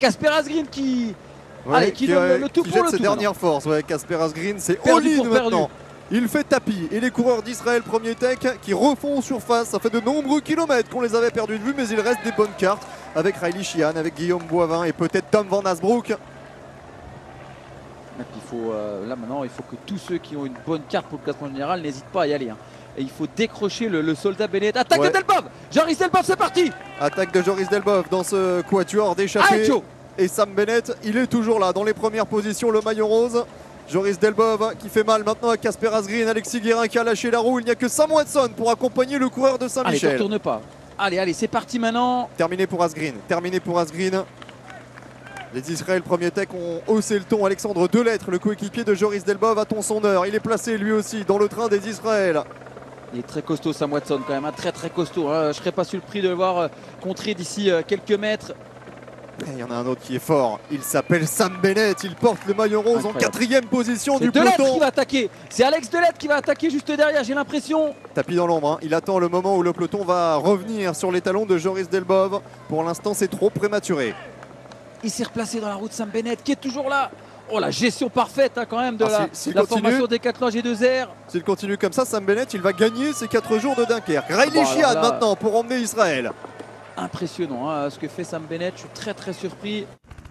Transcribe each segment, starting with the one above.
Kasper Asgreen qui, ouais, qui donne le tout qui pour jette le ses tout. dernières forces. Ouais, Kasper Asgreen, c'est Perdu all-in pour perdu. maintenant. Il fait tapis et les coureurs d'Israël Premier Tech qui refont surface. Ça fait de nombreux kilomètres qu'on les avait perdus de vue, mais il reste des bonnes cartes avec Riley Sheehan, avec Guillaume Boivin et peut-être Tom Van Asbroek. Et puis il faut, là maintenant, il faut que tous ceux qui ont une bonne carte pour le classement général n'hésitent pas à y aller. Hein. Et il faut décrocher le soldat Bennett. Attaque de Delbov. Joris Delbov, c'est parti. Attaque de Joris Delbov dans ce quatuor d'échappée. Et Sam Bennett, il est toujours là dans les premières positions, le maillot rose. Joris Delbov qui fait mal maintenant à Kasper Asgreen. Alexis Guérin qui a lâché la roue. Il n'y a que Sam Watson pour accompagner le coureur de Saint-Michel. Allez, ne tourne pas. Allez, c'est parti maintenant. Terminé pour Asgreen. Terminé pour Asgreen. Les Israël Premier Tech ont haussé le ton. Alexandre Delettre, le coéquipier de Joris Delbov, attend son heure. Il est placé lui aussi dans le train des Israël. Il est très costaud Sam Watson quand même, hein, très costaud. Hein. Je ne serais pas surpris de le voir contrer d'ici quelques mètres. Et il y en a un autre qui est fort. Il s'appelle Sam Bennett. Il porte le maillot rose. Incroyable. En 4e position du peloton. Delettre qui va attaquer. C'est Alex Delettre qui va attaquer juste derrière, j'ai l'impression. Tapis dans l'ombre. Hein. Il attend le moment où le peloton va revenir sur les talons de Joris Delbov. Pour l'instant, c'est trop prématuré. Il s'est replacé dans la route Sam Bennett qui est toujours là. Oh, la gestion parfaite hein, quand même de la formation Décathlon G2R. S'il continue comme ça, Sam Bennett, il va gagner ses 4 jours de Dunkerque. Riley Sheehan maintenant pour emmener Israël. Impressionnant hein, ce que fait Sam Bennett, je suis très surpris.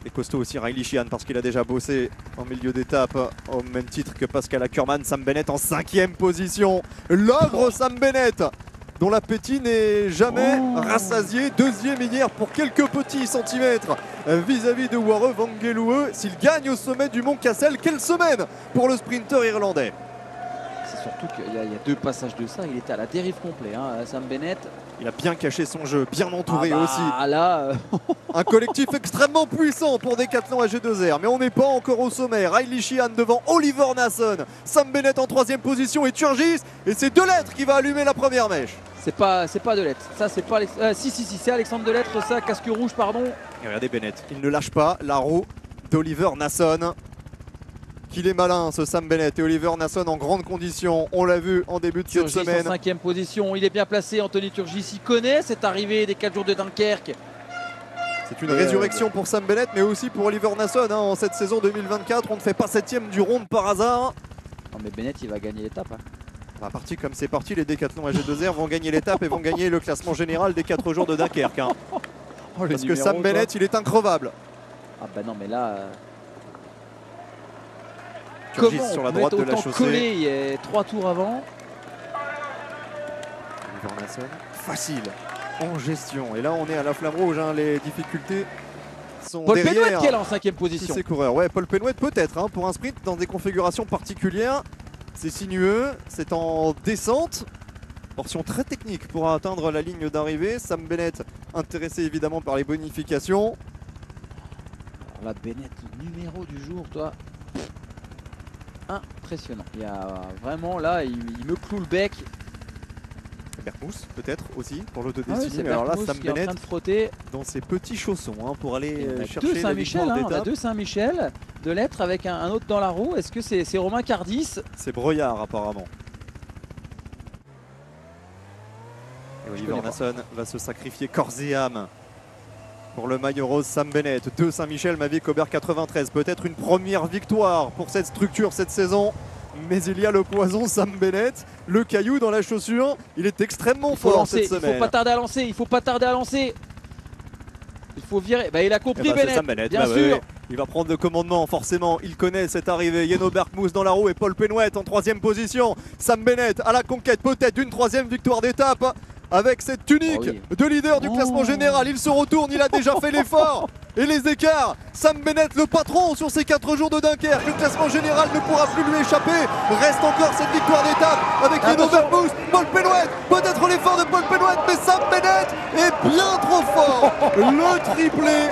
Et costaud aussi Riley Sheehan parce qu'il a déjà bossé en milieu d'étape au même titre que Pascal Ackermann. Sam Bennett en 5e position. L'ogre Sam Bennett dont l'appétit n'est jamais rassasié. 2e hier pour quelques petits centimètres vis-à-vis de Warre Van Geluwe. S'il gagne au sommet du Mont Cassel, quelle semaine pour le sprinter irlandais. C'est surtout qu'il y a 2 passages de ça, il était à la dérive complet, hein, Sam Bennett. Il a bien caché son jeu, bien entouré aussi. Là, un collectif extrêmement puissant pour Décathlon G2R, mais on n'est pas encore au sommet. Riley Sheehan devant Oliver Nason, Sam Bennett en 3e position et Turgis. Et c'est Delettre qui va allumer la première mèche. C'est pas Delettre, ça c'est pas si c'est Alexandre Delettre, ça, casque rouge pardon. Et regardez Bennett, il ne lâche pas la roue d'Oliver Nason. Qu'il est malin ce Sam Bennett et Oliver Nason en grande condition, on l'a vu en début de cette semaine. En 5e position, il est bien placé, Anthony Turgis, il connaît cette arrivée des 4 jours de Dunkerque. C'est une résurrection pour Sam Bennett mais aussi pour Oliver Nason hein, en cette saison 2024, on ne fait pas 7e du ronde par hasard. Non mais Bennett il va gagner l'étape. Hein. Bah, parti comme c'est parti, les Décathlon G2R vont gagner l'étape et vont gagner le classement général des 4 jours de Dunkerque. Hein. Parce que Sam Bennett il est increvable. Ah bah non mais là... Comment sur la droite de la chaussée. Collé, il y a 3 tours avant. Facile en gestion. Et là on est à la flamme rouge. Hein. Les difficultés sont Paul derrière. Penouet qui est là en 5e position. Ces coureurs. Ouais, Paul Penouet peut-être hein, pour un sprint dans des configurations particulières. C'est sinueux, c'est en descente. Portion très technique pour atteindre la ligne d'arrivée. Sam Bennett intéressé évidemment par les bonifications. Alors là Bennett, numéro du jour toi. Impressionnant. Il y a vraiment là, il me cloue le bec. Berkmous peut-être aussi pour l'autodestinée. Oui, alors là, Sam Bennett Bennett en train de frotter dans ses petits chaussons hein, pour aller chercher deux la victoire d'étape. On a 2 Saint-Michel, Delettre avec un autre dans la roue. Est-ce que c'est Romain Cardis? C'est Breuillard apparemment. Et Oliver Nason va se sacrifier corps et âme pour le maillot rose Sam Bennett. 2 Saint-Michel, Mavic Aubert 93. Peut-être une première victoire pour cette structure cette saison. Mais il y a le poison Sam Bennett, le caillou dans la chaussure. Il est extrêmement fort cette semaine. Il faut pas tarder à lancer, il faut virer. Bah, il a compris Bennett, bien sûr. Ouais. Il va prendre le commandement forcément. Il connaît cette arrivée. Yeno Berkmous dans la roue et Paul Penouet en 3e position. Sam Bennett à la conquête peut-être d'une 3e victoire d'étape. Avec cette tunique de leader du classement général, il se retourne, il a déjà fait l'effort. Et les écarts, Sam Bennett le patron sur ces 4 jours de Dunkerque. Le classement général ne pourra plus lui échapper. Reste encore cette victoire d'étape avec Yeno Berkmous, Paul Penouet. Peut-être l'effort de Paul Penouet, mais Sam Bennett est bien trop fort. Le triplé,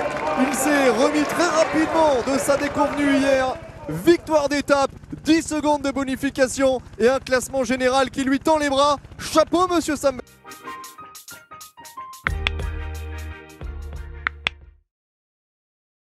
il s'est remis très rapidement de sa déconvenue hier. Victoire d'étape, 10 secondes de bonification et un classement général qui lui tend les bras. Chapeau monsieur Sam Bennett.